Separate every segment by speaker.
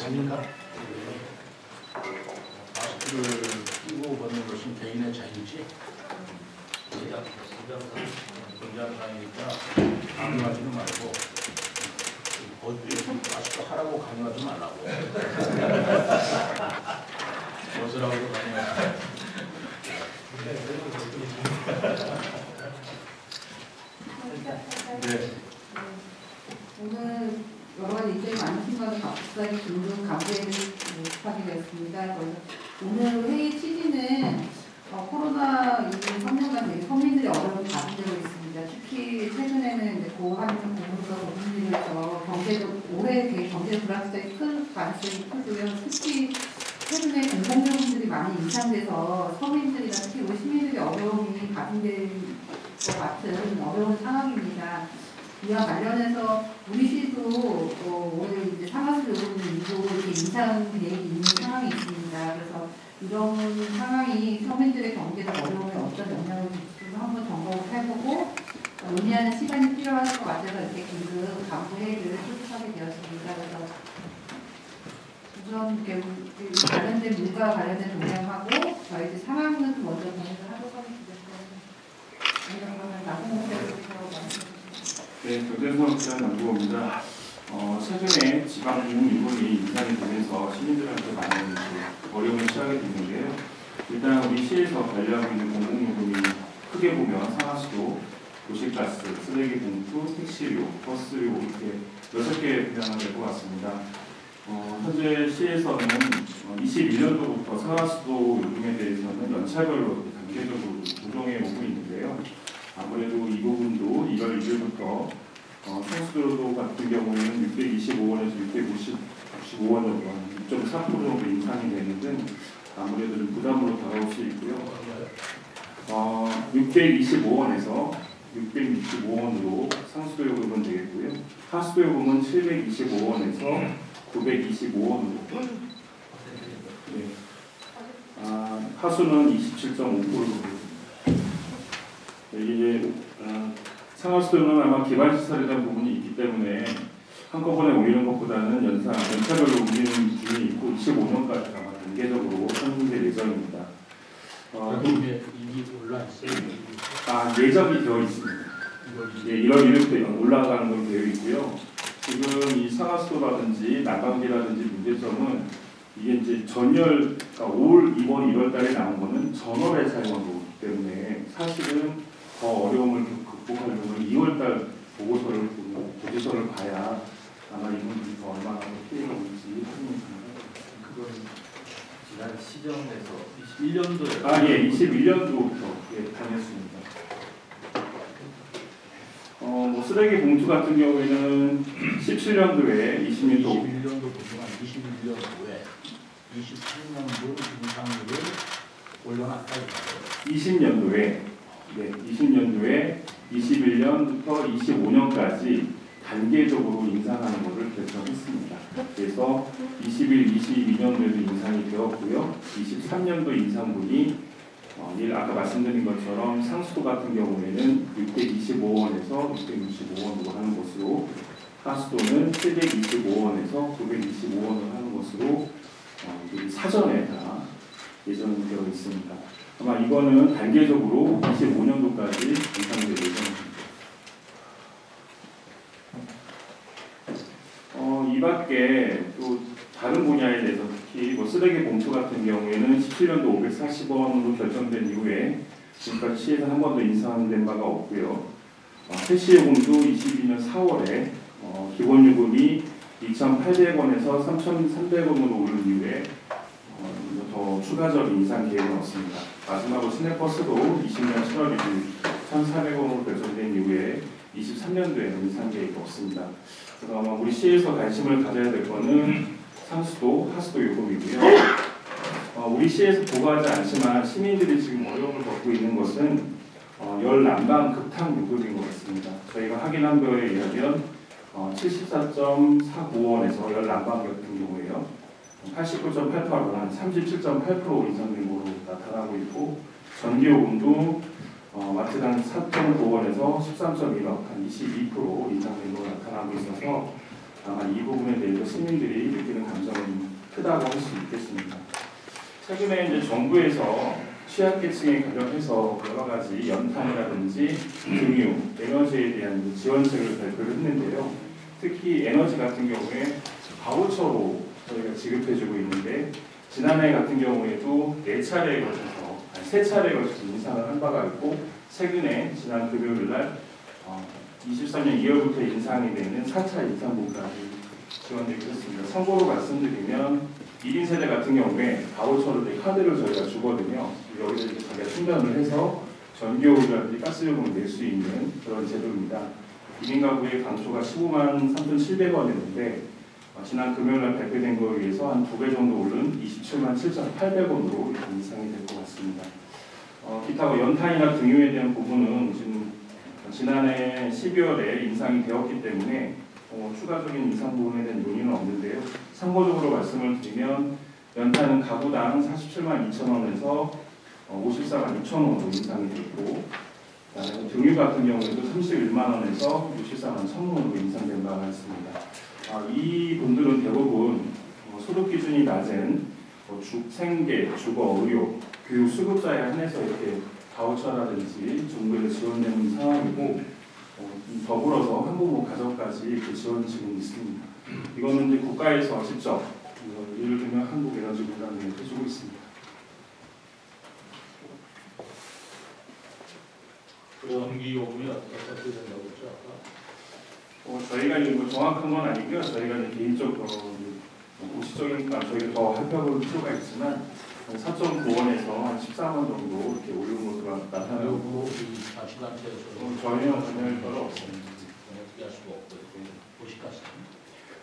Speaker 1: 않습니까? 마스크를 끼고 벗는 것은 개인의 자유지. 공장상이니까 강요하지는 말고 마스크 하라고 강요하지 말라고. 벗으라고 강요하지. 네.
Speaker 2: 오늘 여러 가지 입장이 많으신 것을 갑자기 긴급 감사회를 하게 되었습니다. 오늘 회의 취지는 코로나 3년간 되게 서민들의 어려움이 가중되고 있습니다. 특히 최근에는 이제 고환 공급과 고금리로서 경제적 올해 경제 불확실성이 큰 가능성이 크고요. 특히 최근에 공공요금들이 많이 인상돼서 서민들이나 특히 우리 시민들의 어려움이 가중된 것 같은 어려운 상황입니다. 이와 관련해서 우리 시도 올해 이제 상하수 요금은 이렇게 인상 계획이 있는 상황이 있습니다. 그래서 이런 상황이 서민들의 경제적 어려움에 어떤 영향을 줄지 한번 점검을 해보고 논의하는 시간이 필요할 것 같아서 이렇게 긴급 간부회의를 소집하게 되었습니다. 그래서 우선 관련된 물과 관련된 동향하고 저희들 상황은 먼저 공유를 하도록 하겠습니다. 그러면 나홍 대표님하고 말씀해
Speaker 3: 네, 교대사업자연구원입니다. 최근에 지방 공무요금이 인상이 되면서 시민들한테 많은 어려움을 처하게 됐는데요. 일단 우리 시에서 관리하고 있는 공공요금이 크게 보면 상하수도, 도시가스, 쓰레기 봉투, 택시료, 버스료 이렇게 6개 분야가 될 것 같습니다. 현재 시에서는 21년도부터 상하수도 요금에 대해서는 연차별로 단계적으로 조정해 오고 있는데요. 아무래도 이 부분도 1월 1일부터 상수도 같은 경우에는 625원에서 655원 정도, 6.4% 정도 인상이 되는 등 아무래도 좀 부담으로 다가올 수 있고요. 625원에서 665원으로 상수도 요금은 되겠고요. 하수도 요금은 725원에서 925원으로. 네. 하수는 27.5%. 이게 상하수도는 아마 기반시설에 대한 부분이 있기 때문에 한꺼번에 올리는 것보다는 연차별로 올리는 기준이 있고 25년까지 아마 단계적으로 상승될 예정입니다.
Speaker 1: 이게 올라있어요?
Speaker 3: 예정이 되어 있습니다. 예, 1월 1일부터 올라가는 걸로 되어 있고요. 지금 이 상하수도라든지 난방비라든지 문제점은 이게 이제 전열, 그러니까 이번 1월 달에 나온 거는 전월에 사용한 거기 때문에 사실은 더 어려움을 극복하려면 2월달 보고서를 보고 고지서를 봐야 아마 이 부분이 더 얼마나 피해가 올지 확인합니다.
Speaker 4: 그건 지난 시정에서 21년도에
Speaker 3: 예, 21년도부터 다녔습니다. 쓰레기 봉투 같은 경우에는 17년도에
Speaker 1: 21년도 보지만 21년도에 23년도 인상률을 올려놨다 이거예요.
Speaker 3: 20년도에 21년부터 25년까지 단계적으로 인상하는 것을 결정했습니다. 그래서 21, 22년도에도 인상이 되었고요. 23년도 인상분이 아까 말씀드린 것처럼 상수도 같은 경우에는 625원에서 665원으로 하는 것으로 하수도는 725원에서 925원으로 하는 것으로 사전에 다 예정되어 있습니다. 아마 이거는 단계적으로 25년도까지 인상될 예정입니다. 이 밖에 또 다른 분야에 대해서 특히 쓰레기 봉투 같은 경우에는 17년도 540원으로 결정된 이후에 지금까지 시에서 한 번도 인상된 바가 없고요. 택시요금도 22년 4월에 기본요금이 2,800원에서 3,300원으로 오른 이후에 더 추가적인 인상 계획은 없습니다. 마지막으로 시내버스도 20년 7월 1일 1,400원으로 결정된 이후에 23년도에는 인상 계획이 없습니다. 그래서 아마 우리 시에서 관심을 가져야 될 것은 상수도, 하수도 요금이고요. 우리 시에서 보고하지 않지만 시민들이 지금 어려움을 겪고 있는 것은 열난방 급탕 요금인 것 같습니다. 저희가 확인한 거에 의하면 74.49원에서 열난방 같은 경우에요. 89.88원, 한 37.8% 인상된 것으로 나타나고 있고 전기요금도 마트당 4.9원에서 13.1원, 한 22% 인상된 것으로 나타나고 있어서 아마 이 부분에 대해서 시민들이 느끼는 감정은 크다고 할 수 있겠습니다. 최근에 이제 정부에서 취약계층에 관련해서 여러 가지 연탄이라든지 금융, 에너지에 대한 지원책을 발표를 했는데요. 특히 에너지 같은 경우에 바우처로 저희가 지급해주고 있는데 지난해 같은 경우에도 4차례에 걸쳐서 3차례에 걸쳐서 인상을 한 바가 있고 최근에 지난 금요일 날 23년 2월부터 인상이 되는 4차 인상분까지 지원되기로 했습니다. 참고로 말씀드리면 1인 세대 같은 경우에 바우처로 카드를 저희가 주거든요. 여기서 이렇게 자기가 충전을 해서 전기요금이라든지 가스요금을 낼 수 있는 그런 제도입니다. 1인 가구의 강초가 15만 3,700원이었는데 지난 금요일날 발표된 거에 의해서 한 2배 정도 오른 27만 7,800원으로 인상이 될 것 같습니다. 기타 연탄이나 등유에 대한 부분은 지금 지난해 12월에 인상이 되었기 때문에 추가적인 인상 부분에 대한 논의는 없는데요. 참고적으로 말씀을 드리면 연탄은 가구당 47만 2천원에서 54만 6천원으로 인상이 됐고 등유 같은 경우에도 31만 원에서 64만 1,000원으로 인상된 바가 있습니다. 이 분들은 대부분 소득 기준이 낮은 생계, 주거, 의료, 교육 수급자에 한해서 이렇게 바우처라든지 정부에서 지원되는 상황이고 더불어서 한부모 가정까지 이렇게 지원 지금 있습니다. 이거는 이제 국가에서 직접 예를 들면 한국에너지공단이 해주고 있습니다.
Speaker 4: 전기요금이 어떻게 된다고 했죠? 아까?
Speaker 3: 저희가 이거 정확한 건 아니고요. 저희가 이제 개인적으로 공식적이니까 저희가 더 살펴볼 필요가 있지만 4.9원에서 한 14원 정도 이렇게 오른 것으로 나타나고 전혀 별로 없습니다.
Speaker 4: 어떻게 할 수가 없고요.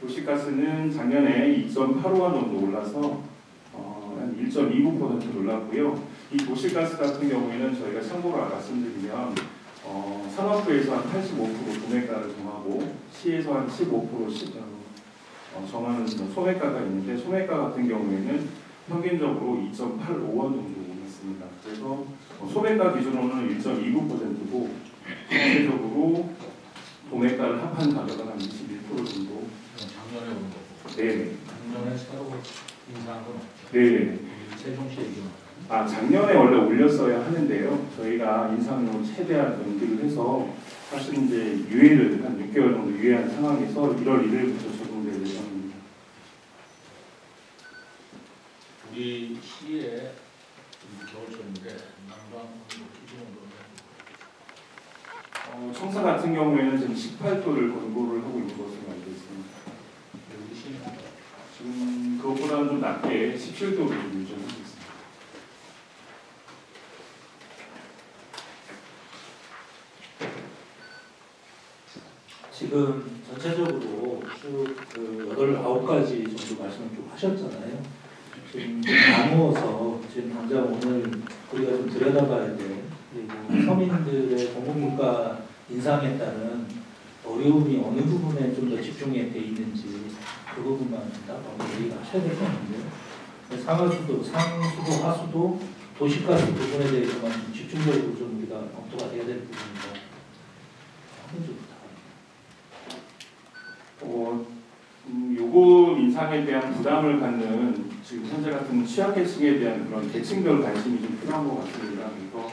Speaker 3: 도시가스는 작년에 2.85원 정도 올라서 한 1.29% 올랐고요. 이 도시가스 같은 경우에는 저희가 참고로 말씀드리면 산업부에서 한 85% 도매가를 정하고 시에서 한 15% 정하는 소매가가 있는데 소매가 같은 경우에는 평균적으로 2.85원 정도 올랐습니다. 그래서 소매가 기준으로는 1.29%고 전체적으로 도매가를 합한 가격은 한 21% 정도.
Speaker 4: 작년에 온 거고.
Speaker 3: 네.
Speaker 4: 작년에 새로 인상한 건 없죠.
Speaker 3: 네.
Speaker 4: 세종시 얘기만.
Speaker 3: 작년에 원래 올렸어야 하는데요. 저희가 인상률 최대한 연기를 해서 사실 이제 유예를 한 6개월 정도 유예한 상황에서 1월 1일부터 적용될 예정입니다.
Speaker 4: 우리 시에 겨울철인데 난방 기준으로
Speaker 3: 청사 같은 경우에는 지금 18도를 권고를 하고 있는 것으로 알고 있습니다.
Speaker 4: 우리 시는
Speaker 3: 지금 그것보다는 좀 낮게 17도를 유지하고 있습니다.
Speaker 5: 지금 전체적으로 쭉 9가지 정도 말씀을 좀 하셨잖아요. 지금 나누어서 지금 당장 오늘 우리가 좀 들여다봐야 돼. 그리고 서민들의 공공물가 인상에 따른 어려움이 어느 부분에 좀 더 집중이 돼 있는지 그 부분만 좀 얘기를 하셔야 될 것 같은데요. 상하수도, 상수도, 하수도, 도시가스 부분에 대해서만 좀 집중적으로 좀 우리가 검토가 돼야 될 부분이고 한번 좀
Speaker 3: 요금 인상에 대한 부담을 갖는 지금 현재 같은 취약계층에 대한 그런 계층별 관심이 좀 필요한 것 같습니다. 그래서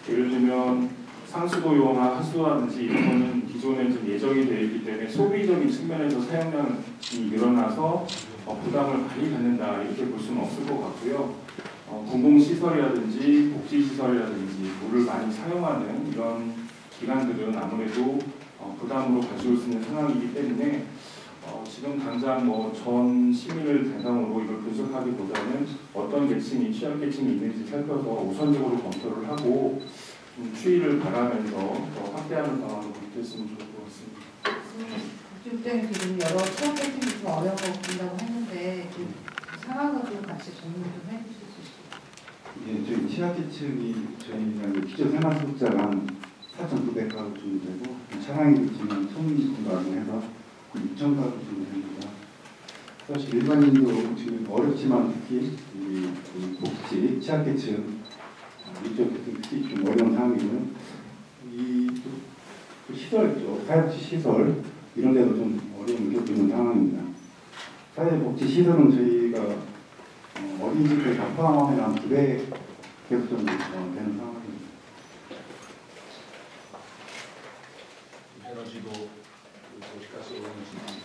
Speaker 3: 예를 들면 상수도요나 하수도라든지 이런 거는 기존에 좀 예정이 되어 있기 때문에 소비적인 측면에서 사용량이 늘어나서 부담을 많이 갖는다 이렇게 볼 수는 없을 것 같고요. 공공시설이라든지 복지시설이라든지 물을 많이 사용하는 이런 기관들은 아무래도 부담으로 가져올 수 있는 상황이기 때문에 지금 당장 전 시민을 대상으로 이걸 분석하기보다는 어떤 계층이 취약계층이 있는지 살펴서 우선적으로 검토를 하고 추이를 바라면서 더 확대하는 방안으로 검토했으면 좋을 것 같습니다.
Speaker 2: 국제국장이 지금 여러 취약계층이 좀 어려운 거 본다고 했는데 상황을 좀 같이 정리 좀 해주실 수 있을까요?
Speaker 6: 예, 저희 취약계층이 저희가 기초생활수급자가 한 4,900가구 정도 되고 차량이 있지만 청문건강을 해서 6,000가구 정도 됩니다. 사실 일반인도 지금 어렵지만 특히 우리 복지, 취약계층 이쪽 특히 좀 어려운 상황이면 이 시설, 사회복지 시설 이런 데도 좀 어려움을 겪고 있는 상황입니다. 사회복지시설은 저희가 어린이집을 다 포함하면 한 2배 계속 정도 되는 상황입니다.
Speaker 4: 에너지도 도시가스 오는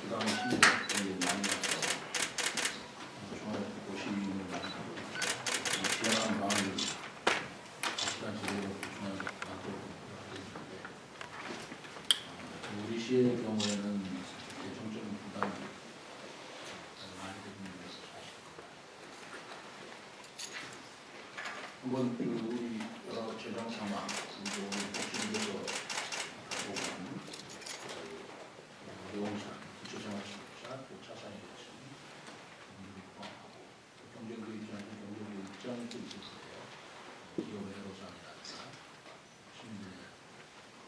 Speaker 4: 부담이 심해서 많이 나서 중앙 도시민을 지원하는 마음을 시간적으로 중앙 놔두고 있는데 우리 시의 경우에는 대중적인 부담이 많이 되는 것은 사실입니다. 한번 우리 여러 재정 상황 그리고 복지부에서 노동산, 기초생활수급자, 자산이겠지. 경쟁도 있지만 경쟁도 입장도 있을 거예요. 기업의 애로사항이라든가 시민들의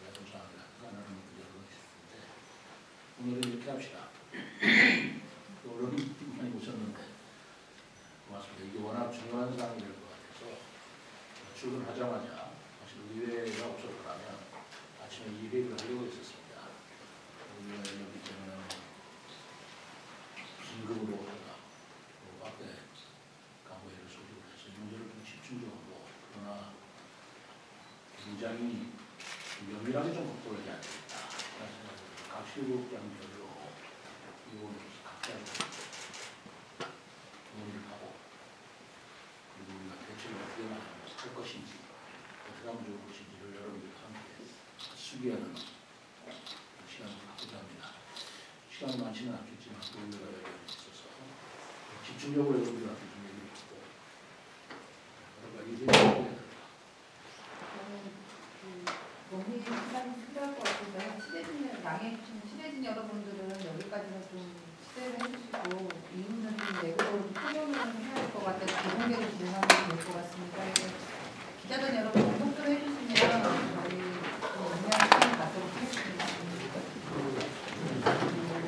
Speaker 4: 애로사항이라든가 하는 문제가 있을 텐데 오늘은 이렇게 합시다. 언론 많이 보셨는데 고맙습니다. 이게 워낙 중요한 사항이 될 것 같아서 출근하자마자 사실 의회가 없었더라면 아침에 200을 하려고 했었습니다. 우리가 여기 때문에 긴급으로 앞에 강구회를 소집을 해서 이 문제를 좀 집중적으로 그러나 굉장히 면밀하게 좀 검토를 해야 되겠다. 그래서 각 실무국장별로 의원으로서 각자 논의를 하고 그리고 우리가 대책을 어떻게 할 것인지 어떻게 하면 좋을 것인지를 여러분들과 함께 수기하는 시간을 갖고자 합니다. 시간이 많지는 않겠지만 우리가 여기에 있어서 집중적으로 여러분들한테 좀 얘기를 듣고 여러 가지 얘기해야 된다.
Speaker 2: 논의 시간이 필요할 것 같은데 친해진 여러분들은 여기까지는 좀 시대를 해주시고 이유는 좀 내부적으로 토론을 해야 할 것 같아서 공개로 진행하면 될 것 같습니다. 기자단 여러분